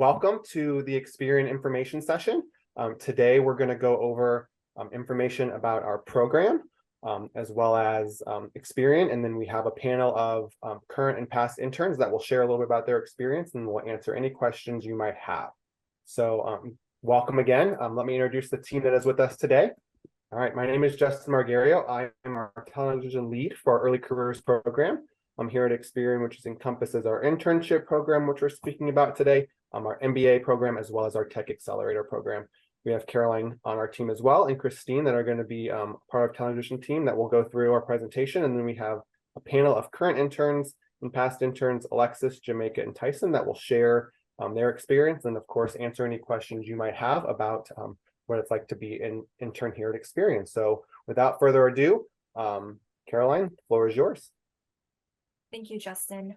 Welcome to the Experian information session. Today, we're going to go over information about our program, as well as Experian, and then we have a panel of current and past interns that will share a little bit about their experience, and we'll answer any questions you might have. So welcome again. Let me introduce the team that is with us today. All right, my name is Justin Margario. I am our television lead for our early careers program. I'm here at Experian, which encompasses our internship program, which we're speaking about today, our MBA program, as well as our tech accelerator program. We have Caroline on our team as well, and Christine that are going to be part of television team that will go through our presentation. And then we have a panel of current interns and past interns, Alexis, Jamaica, and Tyson, that will share their experience and, of course, answer any questions you might have about what it's like to be an intern here at Experian. So without further ado, Caroline, the floor is yours. Thank you, Justin.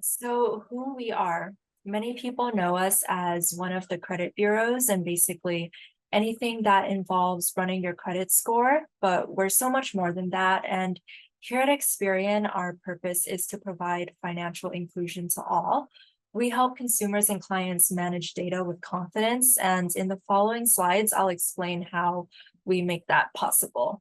So who we are, many people know us as one of the credit bureaus and basically anything that involves running your credit score, but we're so much more than that. And here at Experian, our purpose is to provide financial inclusion to all. We help consumers and clients manage data with confidence, and in the following slides, I'll explain how we make that possible.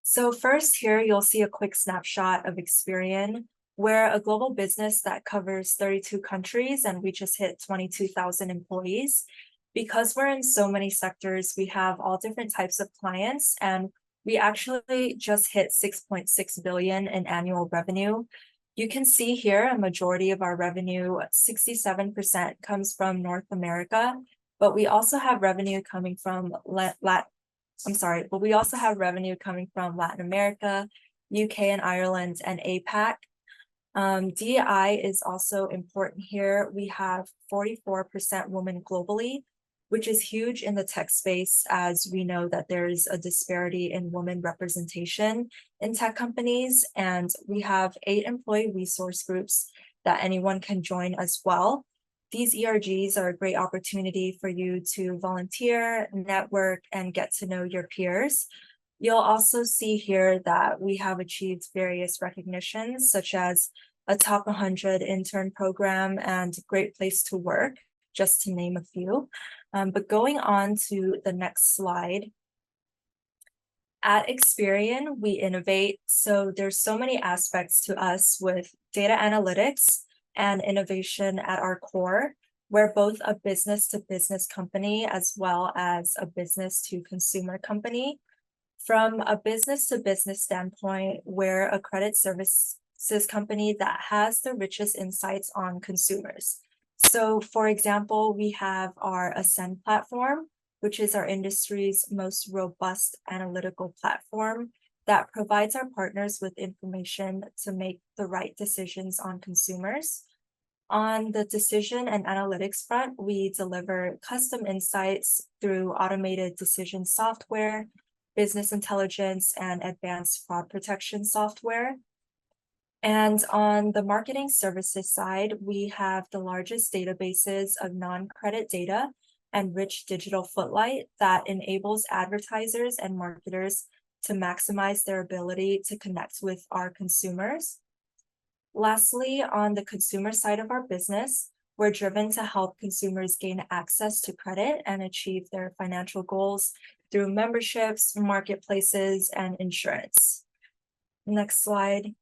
So first here, you'll see a quick snapshot of Experian. We're a global business that covers 32 countries, and we just hit 22,000 employees. Because we're in so many sectors, we have all different types of clients, and we actually just hit 6.6 billion in annual revenue. You can see here a majority of our revenue, 67% comes from North America, but we also have revenue coming from Latin America, UK and Ireland, and APAC. DEI is also important here. We have 44% women globally, which is huge in the tech space, as we know that there's a disparity in women representation in tech companies. And we have 8 employee resource groups that anyone can join as well. These ERGs are a great opportunity for you to volunteer, network, and get to know your peers. You'll also see here that we have achieved various recognitions, such as a top 100 intern program and Great Place to Work, just to name a few. But going on to the next slide. At Experian, we innovate. So there's so many aspects to us with data analytics and innovation at our core. We're both a business-to-business company as well as a business-to-consumer company. From a business-to-business standpoint, we're a credit services company that has the richest insights on consumers. So, for example, we have our Ascend platform, which is our industry's most robust analytical platform that provides our partners with information to make the right decisions on consumers. On the decision and analytics front, we deliver custom insights through automated decision software, business intelligence, and advanced fraud protection software. And on the marketing services side, we have the largest databases of non-credit data and rich digital footlight that enables advertisers and marketers to maximize their ability to connect with our consumers. Lastly, on the consumer side of our business, we're driven to help consumers gain access to credit and achieve their financial goals through memberships, marketplaces, and insurance. Next slide.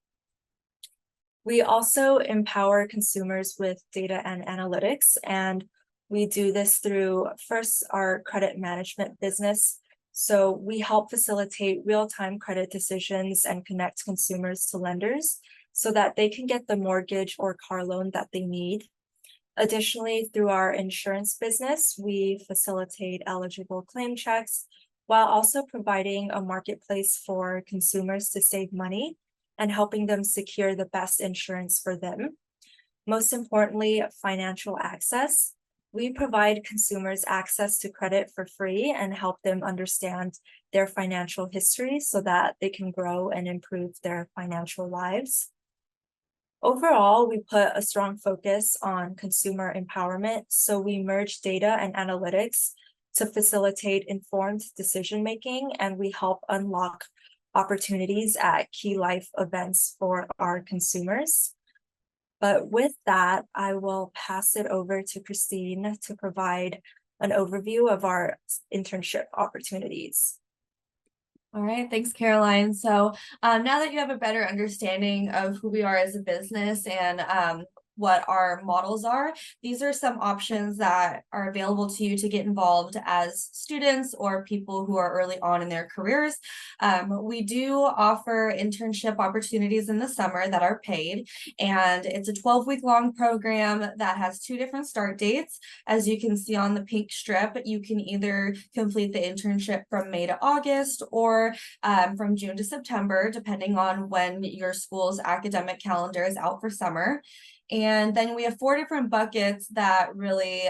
We also empower consumers with data and analytics, and we do this through, first, our credit management business. So we help facilitate real-time credit decisions and connect consumers to lenders so that they can get the mortgage or car loan that they need. Additionally, through our insurance business, we facilitate eligible claim checks while also providing a marketplace for consumers to save money and helping them secure the best insurance for them. Most importantly, financial access. We provide consumers access to credit for free and help them understand their financial history so that they can grow and improve their financial lives. Overall, we put a strong focus on consumer empowerment, so we merge data and analytics to facilitate informed decision-making, and we help unlock opportunities at key life events for our consumers. But with that, I will pass it over to Christine to provide an overview of our internship opportunities. All right, thanks, Caroline. So now that you have a better understanding of who we are as a business and what our models are, these are some options that are available to you to get involved as students or people who are early on in their careers. We do offer internship opportunities in the summer that are paid, and it's a 12-week long program that has 2 different start dates. As you can see on the pink strip, you can either complete the internship from May to August or from June to September, depending on when your school's academic calendar is out for summer. And then we have 4 different buckets that really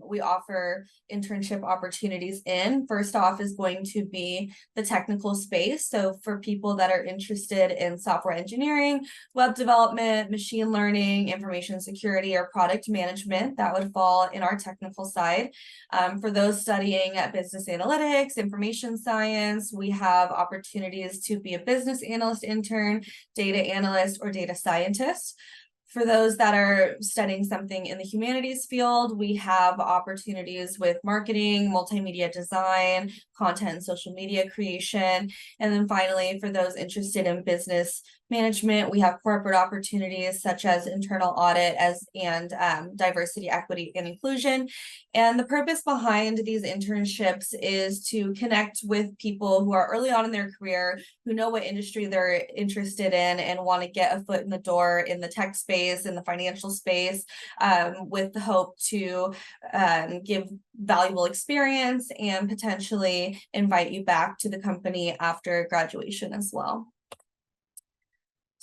we offer internship opportunities in. First off is going to be the technical space. So for people that are interested in software engineering, web development, machine learning, information security, or product management, that would fall in our technical side. For those studying business analytics, information science, we have opportunities to be a business analyst intern, data analyst, or data scientist. For those that are studying something in the humanities field, we have opportunities with marketing, multimedia design, content and social media creation. And then finally, for those interested in business management, we have corporate opportunities such as internal audit and diversity, equity, and inclusion. And the purpose behind these internships is to connect with people who are early on in their career, who know what industry they're interested in and want to get a foot in the door in the tech space, in the financial space, with the hope to give valuable experience and potentially invite you back to the company after graduation as well.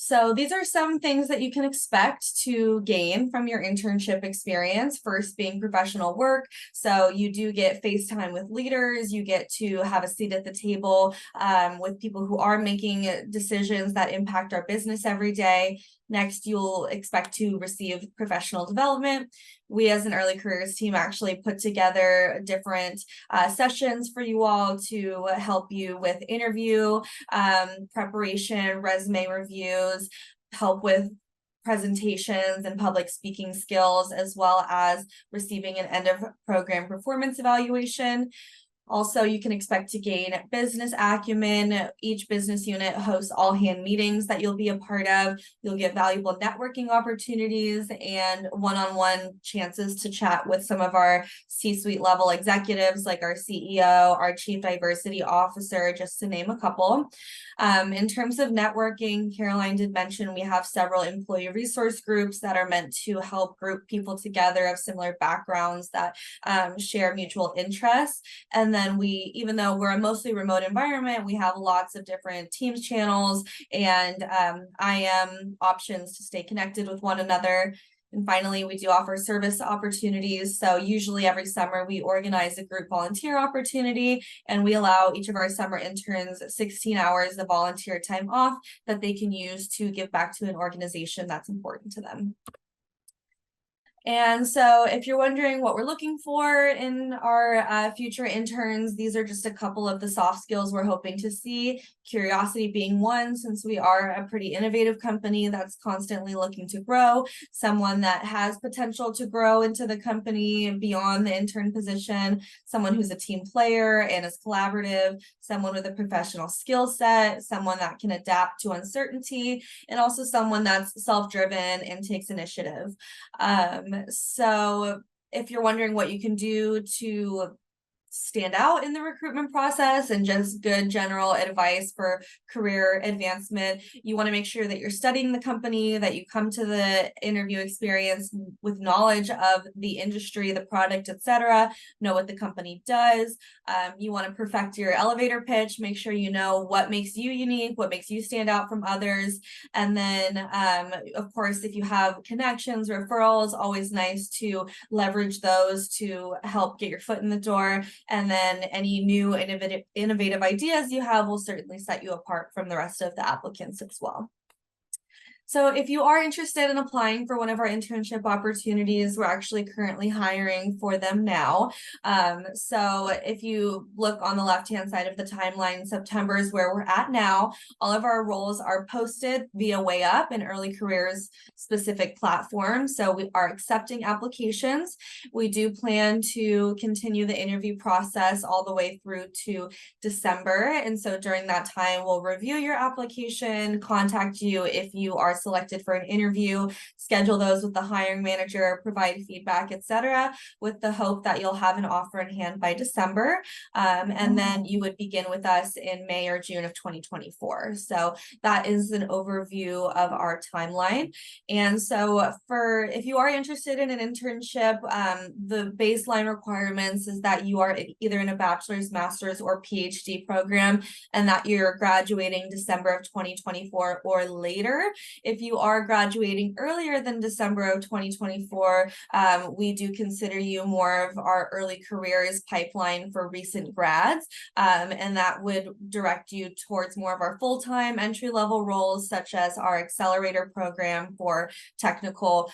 So these are some things that you can expect to gain from your internship experience. First being professional work. So you do get face time with leaders. You get to have a seat at the table with people who are making decisions that impact our business every day. Next, you'll expect to receive professional development. We as an early careers team actually put together different sessions for you all to help you with interview preparation, resume reviews, help with presentations and public speaking skills, as well as receiving an end of program performance evaluation. Also, you can expect to gain business acumen. Each business unit hosts all-hand meetings that you'll be a part of. You'll get valuable networking opportunities and one-on-one chances to chat with some of our C-suite level executives like our CEO, our Chief Diversity Officer, just to name a couple. In terms of networking, Caroline did mention we have several employee resource groups that are meant to help group people together of similar backgrounds that share mutual interests. And then we, even though we're a mostly remote environment, we have lots of different Teams channels and IM options to stay connected with one another. And finally, we do offer service opportunities. So usually every summer we organize a group volunteer opportunity and we allow each of our summer interns 16 hours of volunteer time off that they can use to give back to an organization that's important to them. And so if you're wondering what we're looking for in our future interns, these are just a couple of the soft skills we're hoping to see. Curiosity being one, since we are a pretty innovative company that's constantly looking to grow. Someone that has potential to grow into the company beyond the intern position. Someone who's a team player and is collaborative. Someone with a professional skill set. Someone that can adapt to uncertainty. And also someone that's self-driven and takes initiative. So if you're wondering what you can do to stand out in the recruitment process and just good general advice for career advancement, you want to make sure that you're studying the company, that you come to the interview experience with knowledge of the industry, the product, etc., know what the company does. You want to perfect your elevator pitch, make sure you know what makes you unique, what makes you stand out from others. And then, of course, if you have connections, referrals, always nice to leverage those to help get your foot in the door. And then any new innovative ideas you have will certainly set you apart from the rest of the applicants as well. So if you are interested in applying for one of our internship opportunities, we're actually currently hiring for them now. So if you look on the left-hand side of the timeline, September is where we're at now. All of our roles are posted via Way Up, an early careers specific platform. So we are accepting applications. We do plan to continue the interview process all the way through to December. And so during that time, we'll review your application, contact you if you are selected for an interview, schedule those with the hiring manager, provide feedback, etc., with the hope that you'll have an offer in hand by December. And then you would begin with us in May or June of 2024. So that is an overview of our timeline. And so if you are interested in an internship, the baseline requirements is that you are either in a bachelor's, master's, or PhD program, and that you're graduating December of 2024 or later. If you are graduating earlier than December of 2024, we do consider you more of our early careers pipeline for recent grads, and that would direct you towards more of our full-time entry-level roles, such as our accelerator program for technical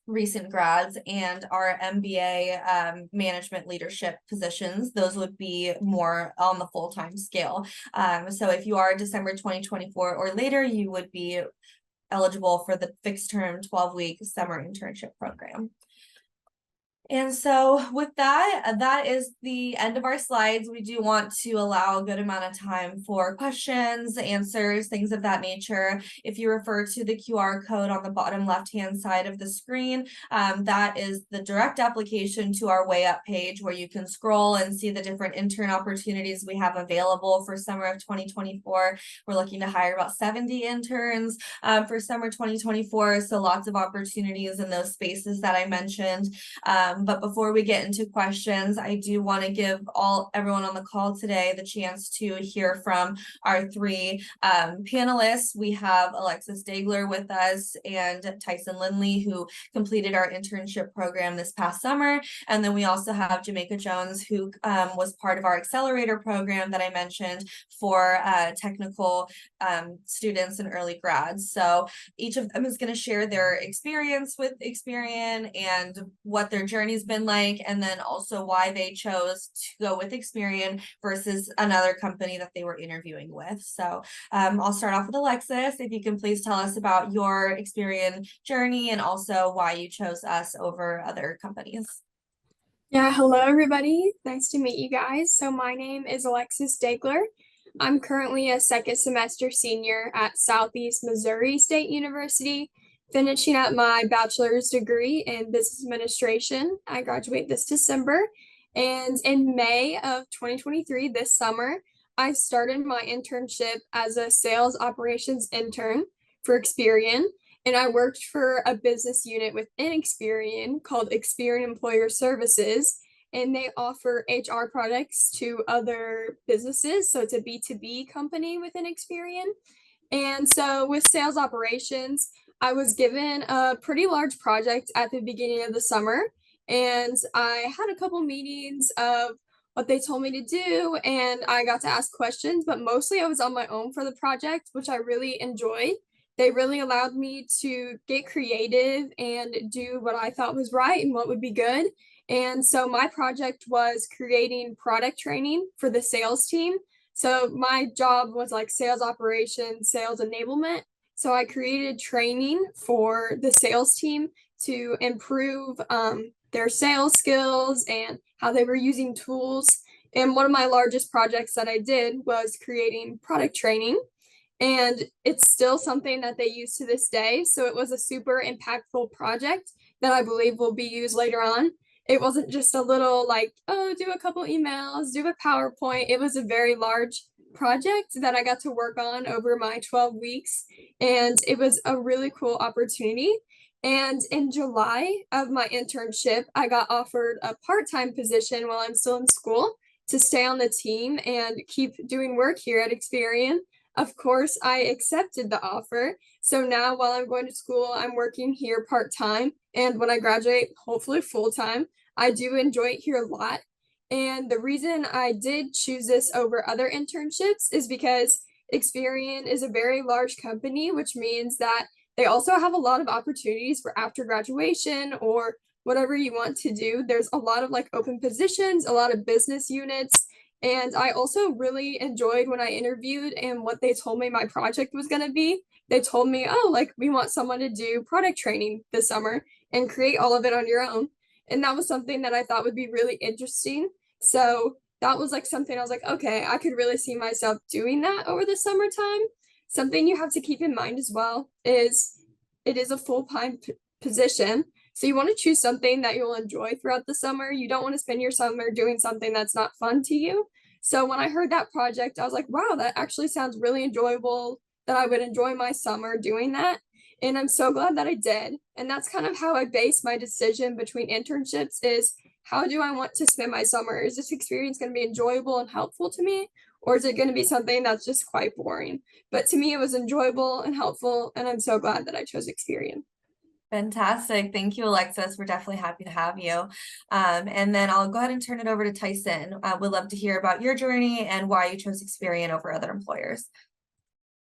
recent grads, and our MBA management leadership positions. Those would be more on the full-time scale. So if you are December 2024 or later, you would be eligible for the fixed term 12-week summer internship program. And so with that, that is the end of our slides. We do want to allow a good amount of time for questions, answers, things of that nature. If you refer to the QR code on the bottom left-hand side of the screen, that is the direct application to our Way Up page, where you can scroll and see the different intern opportunities we have available for summer of 2024. We're looking to hire about 70 interns for summer 2024. So lots of opportunities in those spaces that I mentioned. But before we get into questions, I do want to give everyone on the call today the chance to hear from our three panelists. We have Alexis Dagler with us and Tyson Lindley, who completed our internship program this past summer. And then we also have Jamaica Jones, who was part of our accelerator program that I mentioned for technical students and early grads. So each of them is going to share their experience with Experian and what their journey's been like, and then also why they chose to go with Experian versus another company that they were interviewing with. So I'll start off with Alexis. If you can please tell us about your Experian journey and also why you chose us over other companies. Yeah, hello everybody. Nice to meet you guys. So my name is Alexis Dagler. I'm currently a second semester senior at Southeast Missouri State University, finishing up my bachelor's degree in business administration. I graduate this December. And in May of 2023, this summer, I started my internship as a sales operations intern for Experian. And I worked for a business unit within Experian called Experian Employer Services. And they offer HR products to other businesses. So it's a B2B company within Experian. And so with sales operations, I was given a pretty large project at the beginning of the summer, and I had a couple meetings of what they told me to do, and I got to ask questions, but mostly I was on my own for the project, which I really enjoyed. They really allowed me to get creative and do what I thought was right and what would be good. And so my project was creating product training for the sales team. So my job was like sales operations, sales enablement. So I created training for the sales team to improve their sales skills and how they were using tools. And one of my largest projects that I did was creating product training. And it's still something that they use to this day. So it was a super impactful project that I believe will be used later on. It wasn't just a little like, oh, do a couple emails, do a PowerPoint. It was a very large project that I got to work on over my 12 weeks. And it was a really cool opportunity. And in July of my internship, I got offered a part-time position while I'm still in school to stay on the team and keep doing work here at Experian. Of course, I accepted the offer. So now while I'm going to school, I'm working here part-time. And when I graduate, hopefully full-time, I do enjoy it here a lot. And the reason I did choose this over other internships is because Experian is a very large company, which means that they also have a lot of opportunities for after graduation or whatever you want to do. There's a lot of like open positions, a lot of business units. And I also really enjoyed when I interviewed and what they told me my project was going to be. They told me, oh, like we want someone to do product training this summer and create all of it on your own. And that was something that I thought would be really interesting. So that was like something I was like, okay, I could really see myself doing that over the summertime. Something you have to keep in mind as well is it is a full-time position. So you want to choose something that you'll enjoy throughout the summer. You don't want to spend your summer doing something that's not fun to you. So when I heard that project, I was like, wow, that actually sounds really enjoyable, that I would enjoy my summer doing that. And I'm so glad that I did. And that's kind of how I base my decision between internships is how do I want to spend my summer? Is this experience going to be enjoyable and helpful to me? Or is it going to be something that's just quite boring? But to me, it was enjoyable and helpful. And I'm so glad that I chose Experian. Fantastic. Thank you, Alexis. We're definitely happy to have you. And then I'll go ahead and turn it over to Tyson. We'd love to hear about your journey and why you chose Experian over other employers.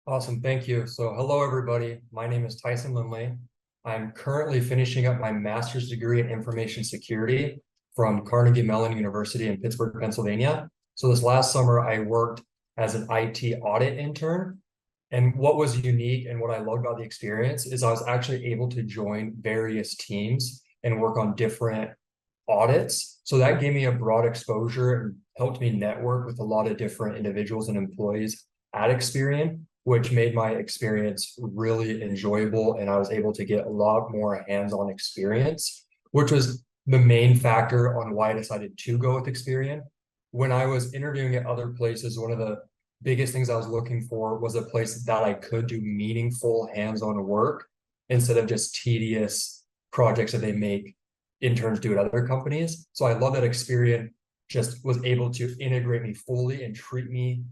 Awesome, thank you. So hello, everybody. My name is Tyson Lindley. I'm currently finishing up my master's degree in information security from Carnegie Mellon University in Pittsburgh, Pennsylvania. So this last summer, I worked as an IT audit intern. And what was unique and what I loved about the experience is I was actually able to join various teams and work on different audits. So that gave me a broad exposure and helped me network with a lot of different individuals and employees at Experian, which made my experience really enjoyable. And I was able to get a lot more hands-on experience, which was the main factor on why I decided to go with Experian. When I was interviewing at other places, one of the biggest things I was looking for was a place that I could do meaningful hands-on work instead of just tedious projects that they make interns do at other companies. So I love that Experian just was able to integrate me fully and treat me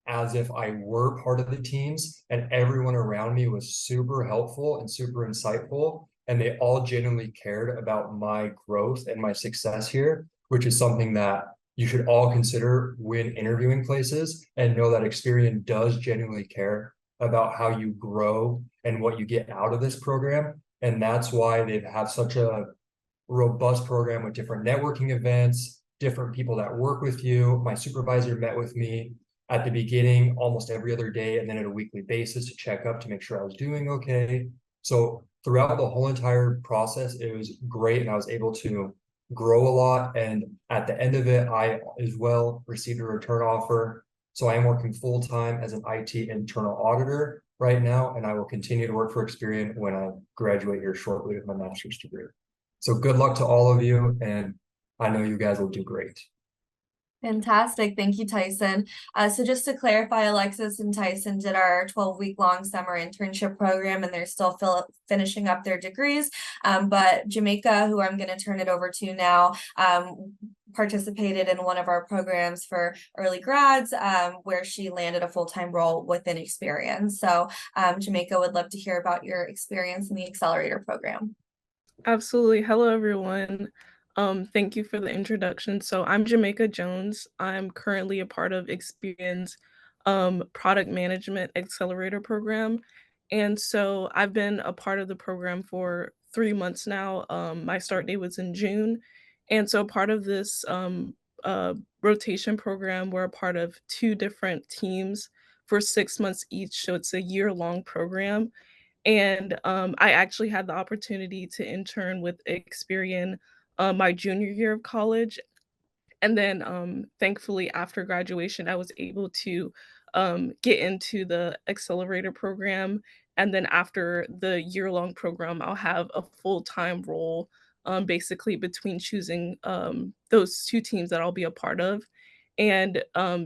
as if I were part of the teams, and everyone around me was super helpful and super insightful. And they all genuinely cared about my growth and my success here, which is something that you should all consider when interviewing places, and know that Experian does genuinely care about how you grow and what you get out of this program. And that's why they have such a robust program with different networking events, different people that work with you. My supervisor met with me at the beginning almost every other day, and then at a weekly basis to check up to make sure I was doing okay. So throughout the whole entire process, it was great, and I was able to grow a lot. And at the end of it, I as well received a return offer. So I am working full-time as an IT internal auditor right now, and I will continue to work for Experian when I graduate here shortly with my master's degree. So good luck to all of you, and I know you guys will do great. Fantastic. Thank you, Tyson. So just to clarify, Alexis and Tyson did our 12-week-long summer internship program, and they're still finishing up their degrees. But Jamaica, who I'm going to turn it over to now, participated in one of our programs for early grads, where she landed a full-time role within Experian. So Jamaica, would love to hear about your experience in the accelerator program. Absolutely. Hello, everyone. Thank you for the introduction. So I'm Jamaica Jones. I'm currently a part of Experian's product management accelerator program. And so I've been a part of the program for 3 months now. My start date was in June. And so part of this rotation program, we're a part of 2 different teams for 6 months each. So it's a year-long program. And I actually had the opportunity to intern with Experian my junior year of college. And then thankfully, after graduation, I was able to get into the accelerator program. And then after the year-long program, I'll have a full-time role, basically between choosing those 2 teams that I'll be a part of. And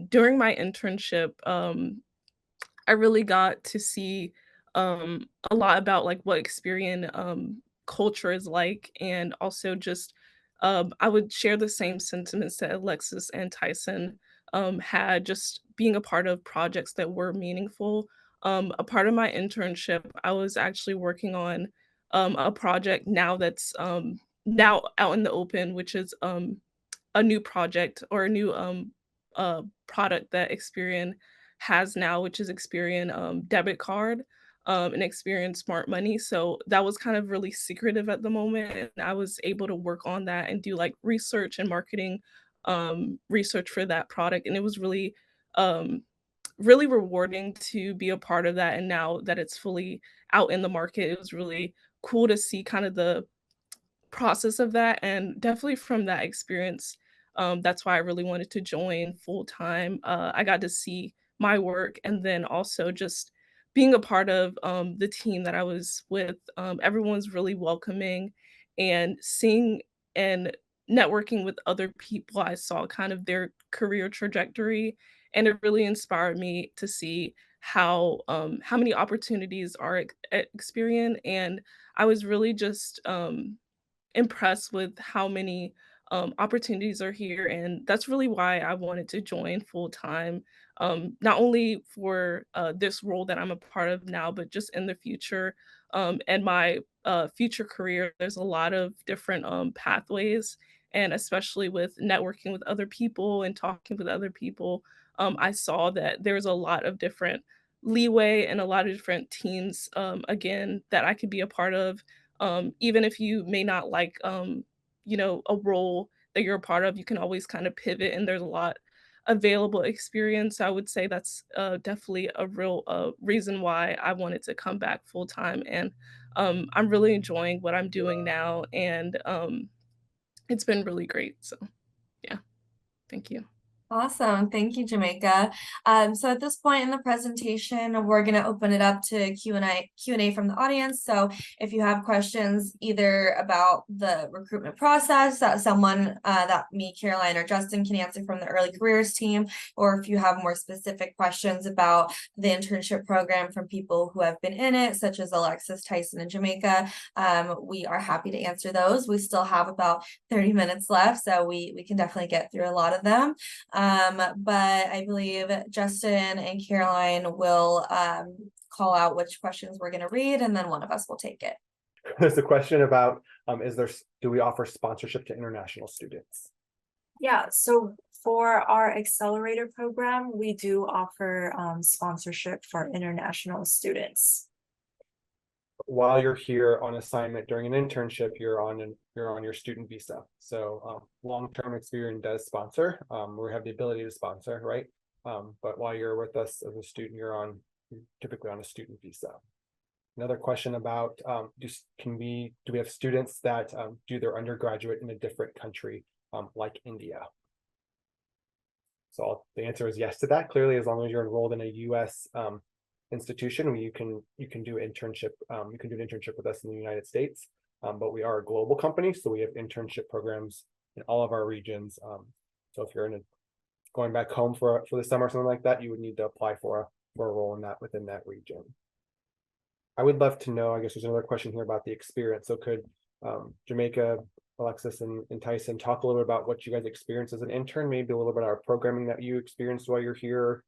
during my internship, I really got to see a lot about like what Experian culture is like, and also just I would share the same sentiments that Alexis and Tyson had, just being a part of projects that were meaningful. A part of my internship, I was actually working on a project now that's now out in the open, which is a new project or a new product that Experian has now, which is Experian debit card and Experian smart money. So that was kind of really secretive at the moment. And I was able to work on that and do like research and marketing research for that product. And it was um, really rewarding to be a part of that. And now that it's fully out in the market, it was really cool to see kind of the process of that, and definitely from that experience, that's why I really wanted to join full time. I got to see my work, and then also just being a part of the team that I was with. Everyone's really welcoming, and seeing and networking with other people, I saw kind of their career trajectory, and it really inspired me to see how many opportunities are at Experian, and I was really just impressed with how many opportunities are here, and that's really why I wanted to join full time. Not only for this role that I'm a part of now, but just in the future and my future career. There's a lot of different pathways, and especially with networking with other people and talking with other people, I saw that there's a lot of different leeway and a lot of different teams again that I could be a part of, even if you may not like a role that you're a part of, you can always kind of pivot, and there's a lot available experience. I would say that's definitely a real reason why I wanted to come back full time, and I'm really enjoying what I'm doing now, and it's been really great. So yeah, thank you. Awesome. Thank you, Jamaica. So at this point in the presentation, we're going to open it up to Q&A from the audience. So if you have questions either about the recruitment process that someone that me, Caroline, or Justin can answer from the early careers team, or if you have more specific questions about the internship program from people who have been in it, such as Alexis, Tyson, and Jamaica, we are happy to answer those. We still have about 30 minutes left, so we can definitely get through a lot of them. But I believe Justin and Caroline will call out which questions we're going to read, and then one of us will take it. There's a question about do we offer sponsorship to international students? Yeah, so for our accelerator program, we do offer sponsorship for international students. While you're here on assignment during an internship, you're on your student visa. So long-term Experian does sponsor. We have the ability to sponsor, right? But while you're with us as a student, you're typically on a student visa. Another question about do we have students that do their undergraduate in a different country, like India? So the answer is yes to that. Clearly, as long as you're enrolled in a U.S. institution, you can do internship. You can do an internship with us in the United States, but we are a global company, so we have internship programs in all of our regions. So if you're going back home for the summer or something like that, you would need to apply for a role in that within that region. I would love to know, I guess there's another question here about the experience. So could Jamaica, Alexis, and Tyson talk a little bit about what you guys experienced as an intern, maybe a little bit of our programming that you experienced while you're here,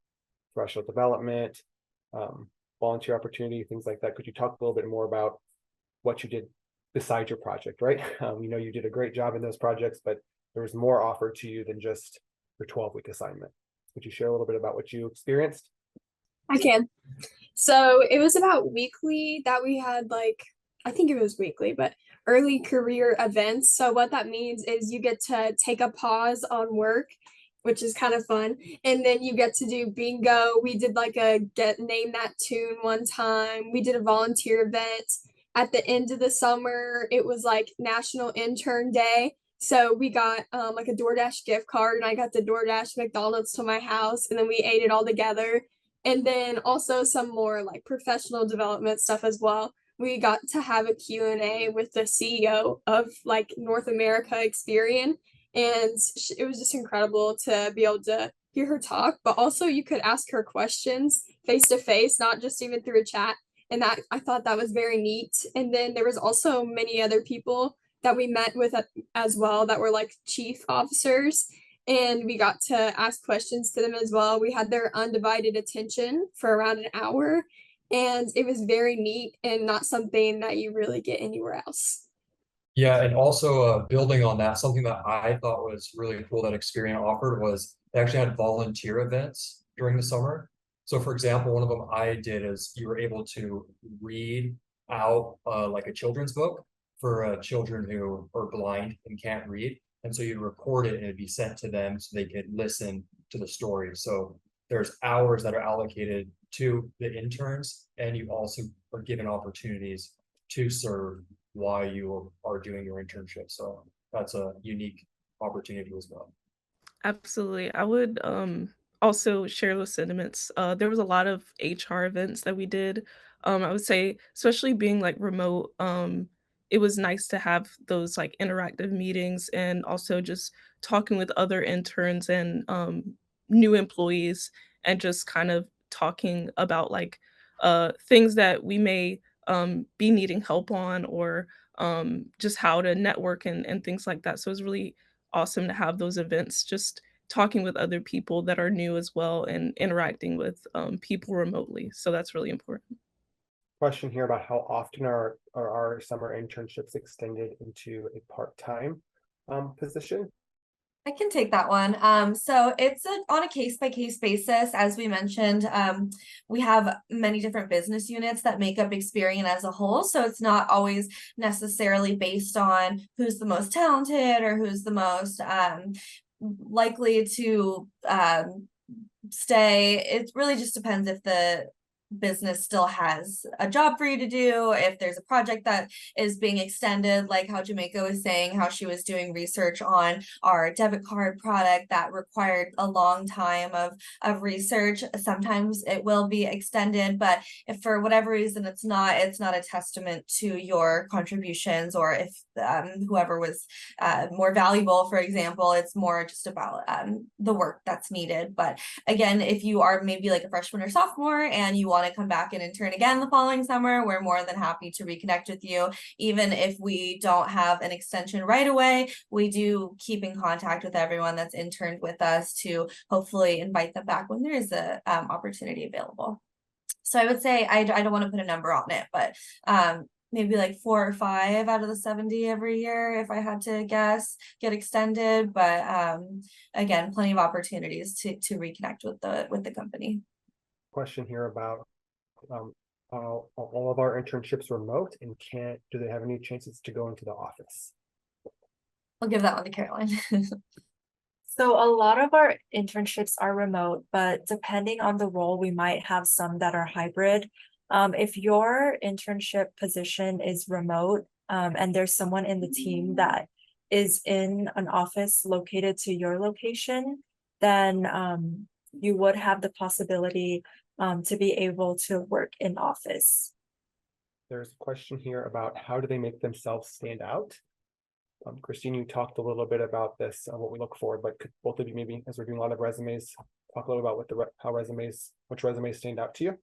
professional development, volunteer opportunity, things like that. Could you talk a little bit more about what you did besides your project, right? You did a great job in those projects, but there was more offered to you than just your 12-week assignment. Could you share a little bit about what you experienced? I can. So it was about weekly that we had, I think it was weekly, but early career events. So what that means is you get to take a pause on work, which is kind of fun. And then you get to do bingo. We did name that tune one time. We did a volunteer event. At the end of the summer, it was like National Intern Day. So we got a DoorDash gift card, and I got the DoorDash McDonald's to my house, and then we ate it all together. And then also some more professional development stuff as well. We got to have a Q&A with the CEO of North America Experian. And it was just incredible to be able to hear her talk, but also you could ask her questions face to face, not just even through a chat. And that I thought that was very neat. And then there was also many other people that we met with as well that were chief officers. And we got to ask questions to them as well. We had their undivided attention for around an hour. And it was very neat and not something that you really get anywhere else. Yeah, and also building on that, something that I thought was really cool that Experian offered was they actually had volunteer events during the summer. So for example, one of them I did is you were able to read out like a children's book for children who are blind and can't read. And so you record it and it'd be sent to them so they could listen to the story. So there's hours that are allocated to the interns, and you also are given opportunities to serve while you are doing your internship. So that's a unique opportunity as well. Absolutely. I would also share those sentiments. There was a lot of HR events that we did. I would say, especially being like remote, it was nice to have those like interactive meetings and also just talking with other interns and new employees and just kind of talking about like things that we may be needing help on or just how to network and things like that. So it was really awesome to have those events, just talking with other people that are new as well and interacting with people remotely. So that's really important. Question here about how often are our summer internships extended into a part-time position? I can take that one. So it's on a case-by-case basis. As we mentioned, we have many different business units that make up Experian as a whole. So it's not always necessarily based on who's the most talented or who's the most likely to stay. It really just depends if the business still has a job for you to do, if there's a project that is being extended, like how Jamaica was saying, how she was doing research on our debit card product that required a long time of research. Sometimes it will be extended, but if for whatever reason it's not a testament to your contributions, or if whoever was more valuable, for example, it's more just about the work that's needed. But again, if you are maybe like a freshman or sophomore and you want to come back and intern again the following summer, we're more than happy to reconnect with you. Even if we don't have an extension right away, we do keep in contact with everyone that's interned with us to hopefully invite them back when there is a opportunity available. So I would say I don't want to put a number on it, but maybe like 4 or 5 out of the 70 every year, if I had to guess, get extended. But again, plenty of opportunities to reconnect with the company. Question here about all of our internships remote, and do they have any chances to go into the office? I'll give that one to Caroline. So a lot of our internships are remote, but depending on the role, we might have some that are hybrid. If your internship position is remote, and there's someone in the team that is in an office located to your location, then you would have the possibility to be able to work in office. There's a question here about how do they make themselves stand out? Christine, you talked a little bit about this, what we look for, but could both of you maybe, as we're doing a lot of resumes, talk a little about which resumes stand out to you?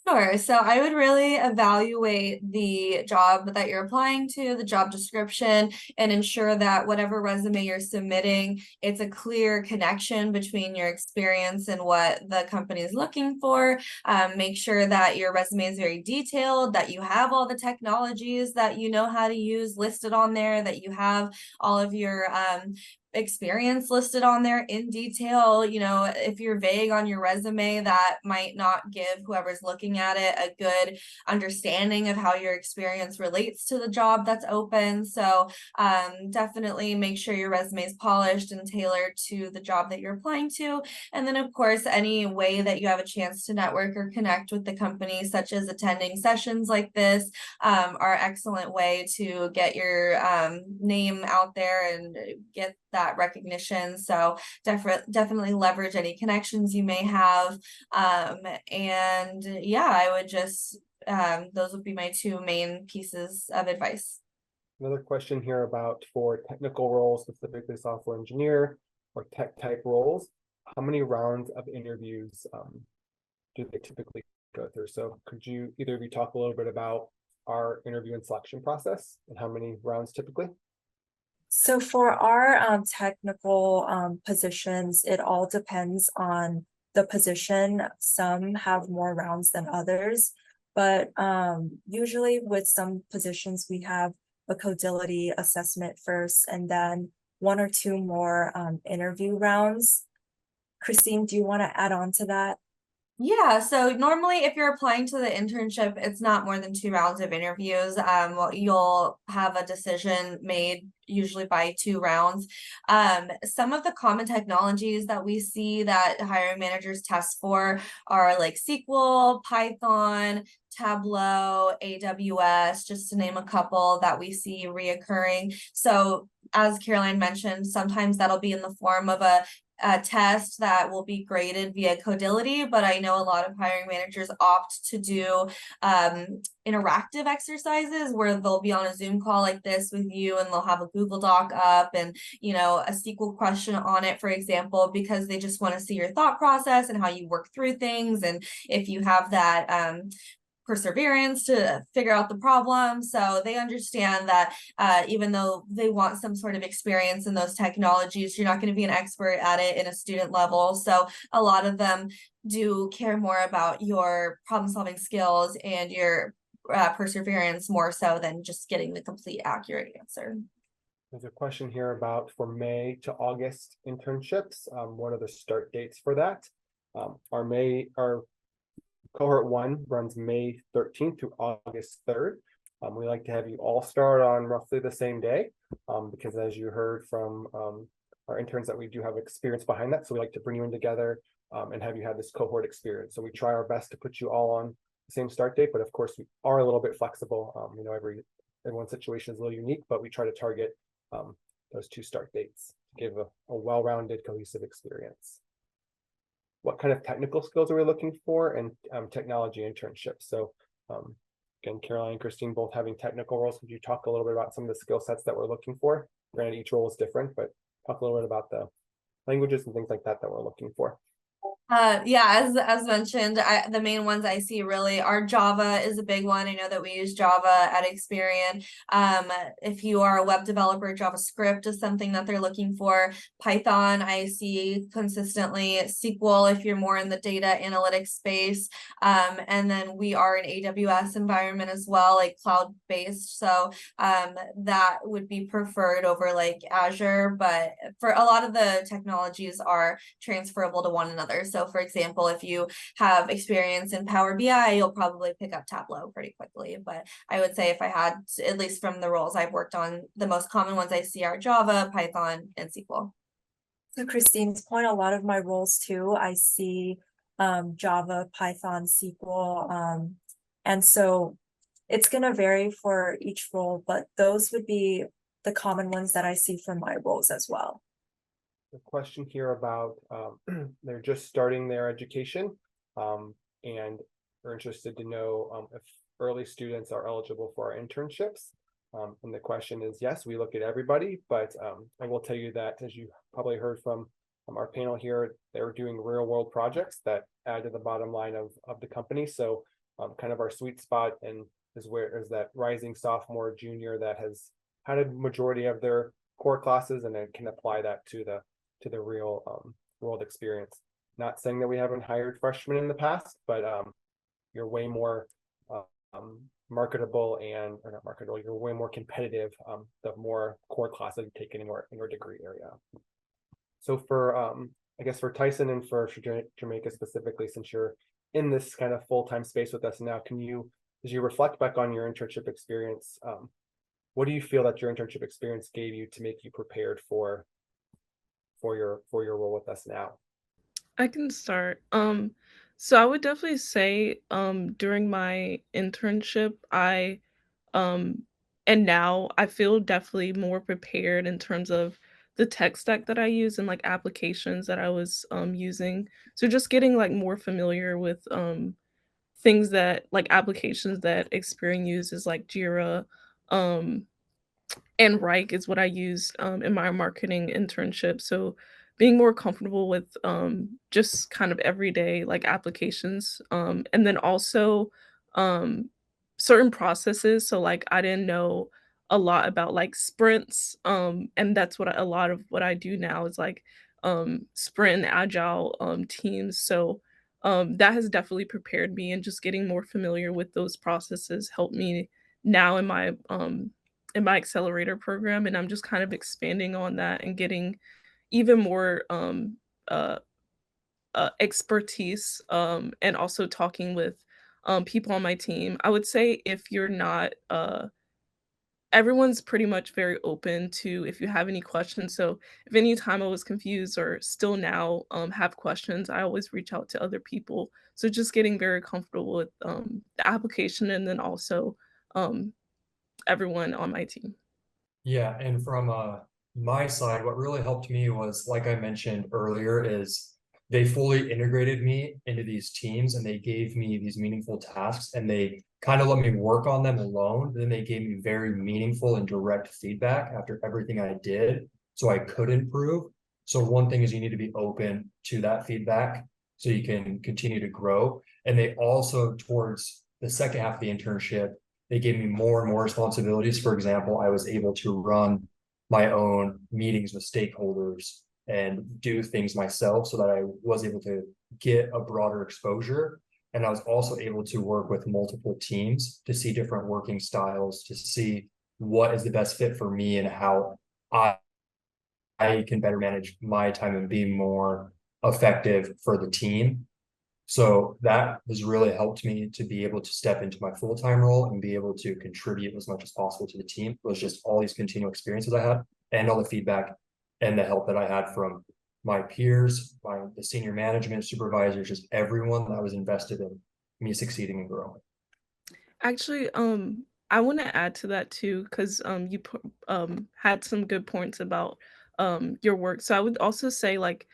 Sure. So I would really evaluate the job that you're applying to, the job description, and ensure that whatever resume you're submitting, it's a clear connection between your experience and what the company is looking for. Make sure that your resume is very detailed, that you have all the technologies that you know how to use listed on there, that you have all of your experience listed on there in detail. You know, if you're vague on your resume, that might not give whoever's looking at it a good understanding of how your experience relates to the job that's open. So definitely make sure your resume is polished and tailored to the job that you're applying to. And then of course, any way that you have a chance to network or connect with the company, such as attending sessions like this, are an excellent way to get your name out there and get that recognition. So definitely leverage any connections you may have. And yeah, I would just those would be my 2 main pieces of advice. Another question here about for technical roles, specifically software engineer or tech type roles, how many rounds of interviews do they typically go through? So could you either of you talk a little bit about our interview and selection process and how many rounds typically? So for our technical positions, it all depends on the position. Some have more rounds than others, but usually with some positions, we have a codility assessment first, and then 1 or 2 more interview rounds. Christine, do you want to add on to that? Yeah, so normally if you're applying to the internship, it's not more than 2 rounds of interviews. Well, you'll have a decision made usually by 2 rounds. Some of the common technologies that we see that hiring managers test for are like SQL, Python, Tableau, AWS, just to name a couple that we see reoccurring. So as Caroline mentioned, sometimes that'll be in the form of a test that will be graded via Codility, but I know a lot of hiring managers opt to do interactive exercises where they'll be on a Zoom call like this with you and they'll have a Google Doc up and, you know, a SQL question on it, for example, because they just want to see your thought process and how you work through things. And if you have that perseverance to figure out the problem. So they understand that even though they want some sort of experience in those technologies, you're not going to be an expert at it in a student level. So a lot of them do care more about your problem solving skills and your perseverance more so than just getting the complete accurate answer. There's a question here about for May to August internships. What are the start dates for that? Our cohort 1 runs May 13th through August 3rd. We like to have you all start on roughly the same day because as you heard from our interns that we do have experience behind that. So we like to bring you in together and have you have this cohort experience. So we try our best to put you all on the same start date, but of course we are a little bit flexible. You know, everyone's situation is a little unique, but we try to target those 2 start dates to give a well-rounded, cohesive experience. What kind of technical skills are we looking for, and technology internships? So again, Caroline and Christine both having technical roles. Could you talk a little bit about some of the skill sets that we're looking for? Granted, each role is different, but talk a little bit about the languages and things like that that we're looking for. Yeah, as mentioned, the main ones I see really are Java is a big one. I know that we use Java at Experian. If you are a web developer, JavaScript is something that they're looking for. Python, I see consistently. SQL, if you're more in the data analytics space. And then we are an AWS environment as well, like cloud-based. So that would be preferred over like Azure, but for a lot of the technologies are transferable to one another. So for example, if you have experience in Power BI, you'll probably pick up Tableau pretty quickly. But I would say if I had, at least from the roles I've worked on, the most common ones I see are Java, Python, and SQL. To Christine's point, a lot of my roles too, I see Java, Python, SQL. And so it's going to vary for each role, but those would be the common ones that I see for my roles as well. The question here about they're just starting their education and are interested to know if early students are eligible for our internships. And the question is, yes, we look at everybody, but I will tell you that, as you probably heard from our panel here, they're doing real world projects that add to the bottom line of the company. So kind of our sweet spot and is that rising sophomore, junior that has had a majority of their core classes and then can apply that to the real world experience. Not saying that we haven't hired freshmen in the past, but you're way more marketable or not marketable, you're way more competitive the more core classes you take in your degree area. So for I guess for Tyson and for Jamaica specifically, since you're in this kind of full-time space with us now, as you reflect back on your internship experience, what do you feel that your internship experience gave you to make you prepared for your role with us now? I can start. So I would definitely say, during my internship, um, and now I feel definitely more prepared in terms of the tech stack that I use and like applications that I was using. So just getting like more familiar with things that like applications that Experian uses like Jira, um, and Reich is what I used, in my marketing internship, so being more comfortable with, just kind of everyday, like, applications, and then also, um, certain processes, so, like, I didn't know a lot about, like, sprints, and that's what a lot of what I do now is, like, sprint and agile, teams, so, that has definitely prepared me, and just getting more familiar with those processes helped me now in my accelerator program, and I'm just kind of expanding on that and getting even more uh expertise and also talking with people on my team. I would say if you're not everyone's pretty much very open to if you have any questions. So if any time I was confused or still now have questions, I always reach out to other people. So just getting very comfortable with the application and then also um, everyone on my team. Yeah, and from my side, what really helped me was, like I mentioned earlier, is they fully integrated me into these teams and they gave me these meaningful tasks and they kind of let me work on them alone. Then they gave me very meaningful and direct feedback after everything I did so I could improve. So one thing is you need to be open to that feedback so you can continue to grow. And they also, towards the second half of the internship, they gave me more and more responsibilities. For example, I was able to run my own meetings with stakeholders and do things myself so that I was able to get a broader exposure. And I was also able to work with multiple teams to see different working styles, to see what is the best fit for me and how I can better manage my time and be more effective for the team. So that has really helped me to be able to step into my full-time role and be able to contribute as much as possible to the team. It was just all these continual experiences I had and all the feedback and the help that I had from my peers, the senior management, supervisors, just everyone that was invested in me succeeding and growing. Actually, I want to add to that too, because had some good points about your work. So I would also say like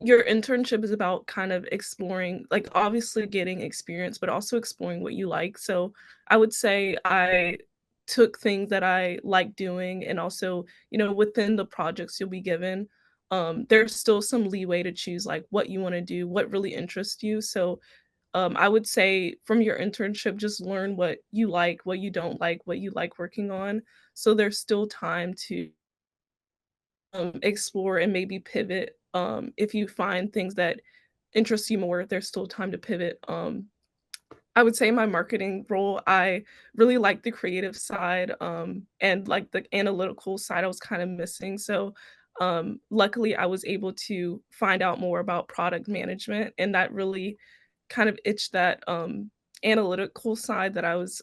your internship is about kind of exploring, like obviously getting experience, but also exploring what you like. So I would say I took things that I like doing and also, within the projects you'll be given, there's still some leeway to choose like what you want to do, what really interests you. So I would say from your internship, just learn what you like, what you don't like, what you like working on. So there's still time to explore and maybe pivot. If you find things that interest you more, there's still time to pivot. I would say my marketing role, I really like the creative side, and like the analytical side I was kind of missing. So luckily I was able to find out more about product management and that really kind of itched that analytical side that I was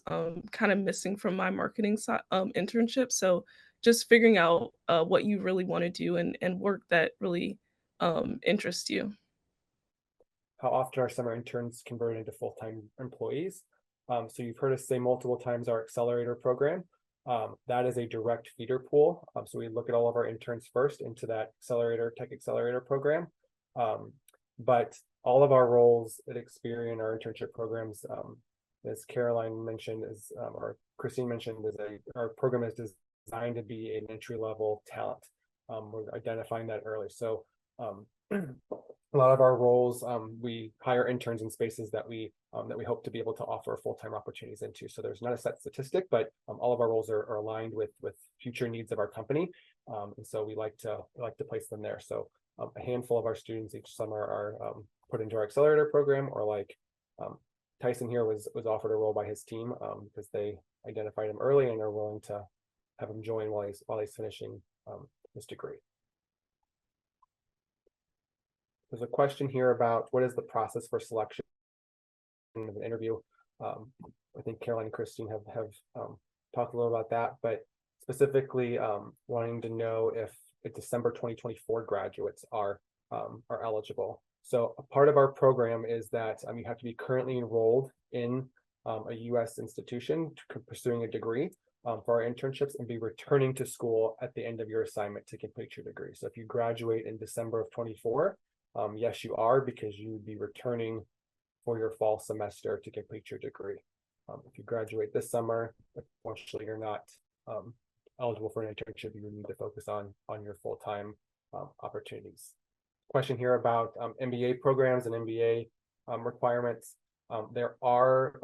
kind of missing from my marketing internship. So just figuring out what you really want to do and work that really interests you. How often are summer interns converted into full-time employees? So you've heard us say multiple times our accelerator program. That is a direct feeder pool. So we look at all of our interns first into that tech accelerator program. But all of our roles at Experian, our internship programs, as Caroline mentioned, or Christine mentioned, our program is designed to be an entry-level talent. We're identifying that early. So a lot of our roles, we hire interns in spaces that we hope to be able to offer full-time opportunities into. So there's not a set statistic, but all of our roles are aligned with future needs of our company, and so we like to place them there. So a handful of our students each summer are put into our accelerator program, or like Tyson here was offered a role by his team because they identified him early and are willing to have him join while he's finishing his degree. There's a question here about what is the process for selection of an interview. I think Caroline and Christine have talked a little about that, but specifically wanting to know if December 2024 graduates are eligible. So a part of our program is that you have to be currently enrolled in a U.S. institution pursuing a degree for our internships and be returning to school at the end of your assignment to complete your degree. So if you graduate in December of 24, yes, you are, because you would be returning for your fall semester to complete your degree. If you graduate this summer, unfortunately, you're not eligible for an internship. You would need to focus on your full-time opportunities. Question here about MBA programs and MBA requirements. There are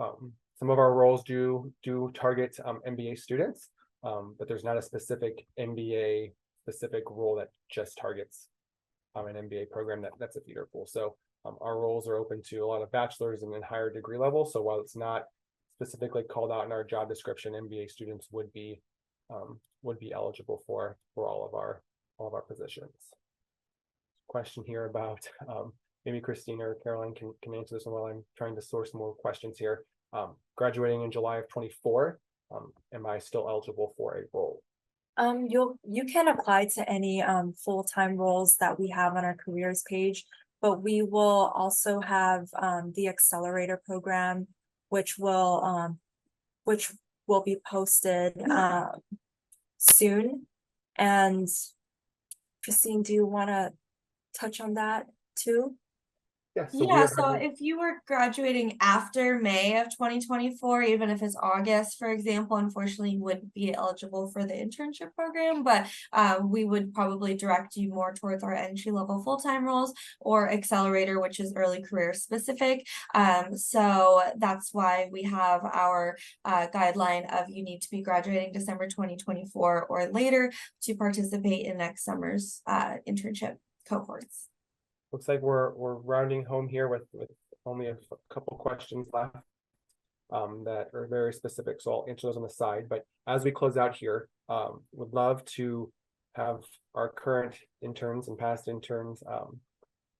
some of our roles do target MBA students, but there's not a specific MBA specific role that just targets an MBA program that's a feeder pool. So our roles are open to a lot of bachelor's and then higher degree level. So while it's not specifically called out in our job description, MBA students would be eligible for all of our positions. Question here about maybe Christine or Caroline can answer this one while I'm trying to source more questions here. Graduating in July of 24, am I still eligible for a role? You can apply to any full-time roles that we have on our careers page, but we will also have the accelerator program, which will be posted soon. And Christine, do you want to touch on that too? Yeah, so we Yeah, are so graduating. if you were graduating after May of 2024, even if it's August, for example, unfortunately you wouldn't be eligible for the internship program, but we would probably direct you more towards our entry-level full-time roles or accelerator, which is early career specific. So that's why we have our guideline of you need to be graduating December 2024 or later to participate in next summer's internship cohorts. Looks like we're rounding home here with only a couple questions left that are very specific. So I'll answer those on the side. But as we close out here, would love to have our current interns and past interns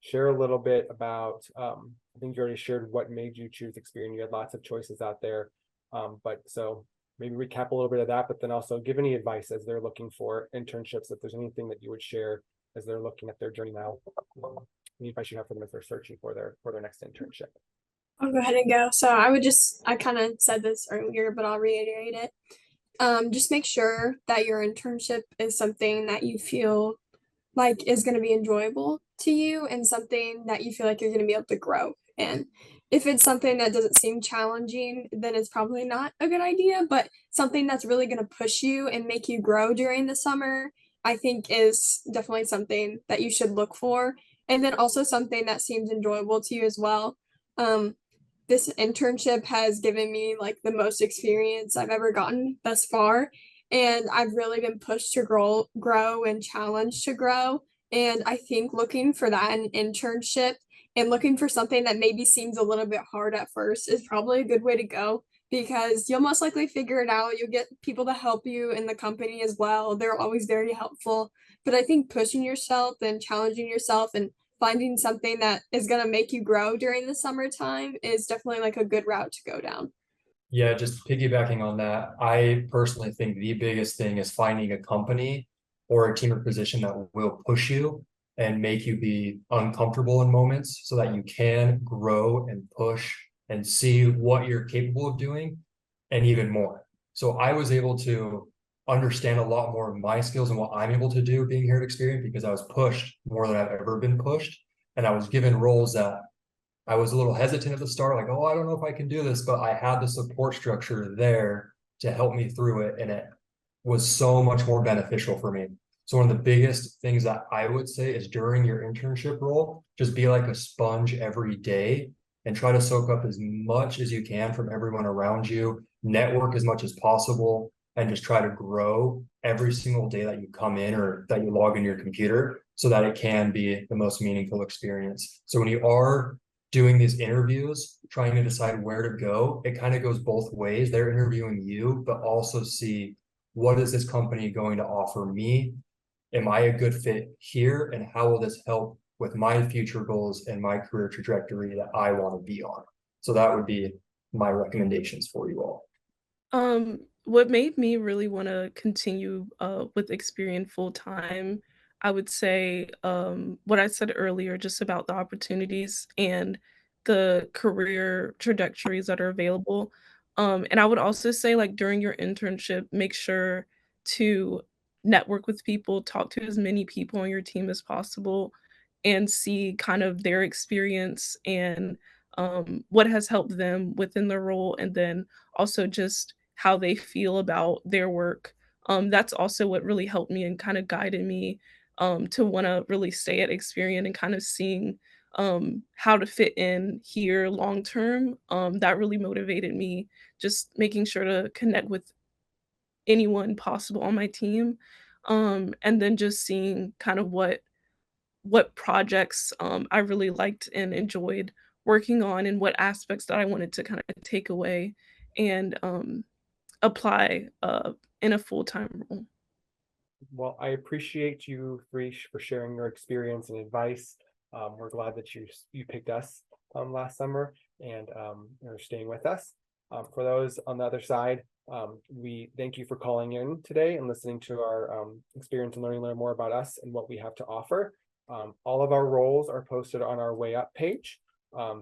share a little bit about, I think you already shared what made you choose Experian. You had lots of choices out there. But so maybe recap a little bit of that, but then also give any advice as they're looking for internships, if there's anything that you would share as they're looking at their journey now. Any advice you have for them as they're searching for their next internship. I'll go ahead and go. So I kind of said this earlier, but I'll reiterate it. Just make sure that your internship is something that you feel like is going to be enjoyable to you and something that you feel like you're going to be able to grow. And if it's something that doesn't seem challenging, then it's probably not a good idea, but something that's really going to push you and make you grow during the summer, I think is definitely something that you should look for. And then also something that seems enjoyable to you as well. This internship has given me like the most experience I've ever gotten thus far. And I've really been pushed to grow and challenged to grow. And I think looking for that in an internship and looking for something that maybe seems a little bit hard at first is probably a good way to go because you'll most likely figure it out. You'll get people to help you in the company as well. They're always very helpful. But I think pushing yourself and challenging yourself and finding something that is going to make you grow during the summertime is definitely like a good route to go down. Yeah, just piggybacking on that, I personally think the biggest thing is finding a company or a team or position that will push you and make you be uncomfortable in moments so that you can grow and push and see what you're capable of doing and even more. So I was able to understand a lot more of my skills and what I'm able to do being here at Experian because I was pushed more than I've ever been pushed. And I was given roles that I was a little hesitant at the start, like, oh, I don't know if I can do this, but I had the support structure there to help me through it. And it was so much more beneficial for me. So one of the biggest things that I would say is during your internship role, just be like a sponge every day and try to soak up as much as you can from everyone around you, network as much as possible, and just try to grow every single day that you come in or that you log in your computer so that it can be the most meaningful experience. So when you are doing these interviews, trying to decide where to go, it kind of goes both ways. They're interviewing you, but also see what is this company going to offer me? Am I a good fit here? And how will this help with my future goals and my career trajectory that I want to be on? So that would be my recommendations for you all. What made me really want to continue with Experian full time, I would say what I said earlier, just about the opportunities and the career trajectories that are available. And I would also say, like, during your internship, make sure to network with people, talk to as many people on your team as possible, and see kind of their experience and what has helped them within their role, and then also just how they feel about their work. That's also what really helped me and kind of guided me to want to really stay at Experian and kind of seeing how to fit in here long term. That really motivated me, just making sure to connect with anyone possible on my team. And then just seeing kind of what projects I really liked and enjoyed working on and what aspects that I wanted to kind of take away and apply in a full-time role. Well, I appreciate you three for sharing your experience and advice. We're glad that you picked us last summer and are staying with us. For those on the other side, we thank you for calling in today and listening to our experience and learn more about us and what we have to offer. All of our roles are posted on our Way Up page.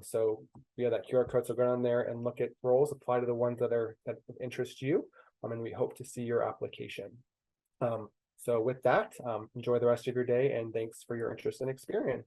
So via that QR code, so go on there and look at roles, apply to the ones that interest you, and we hope to see your application. So with that, enjoy the rest of your day and thanks for your interest in Experian.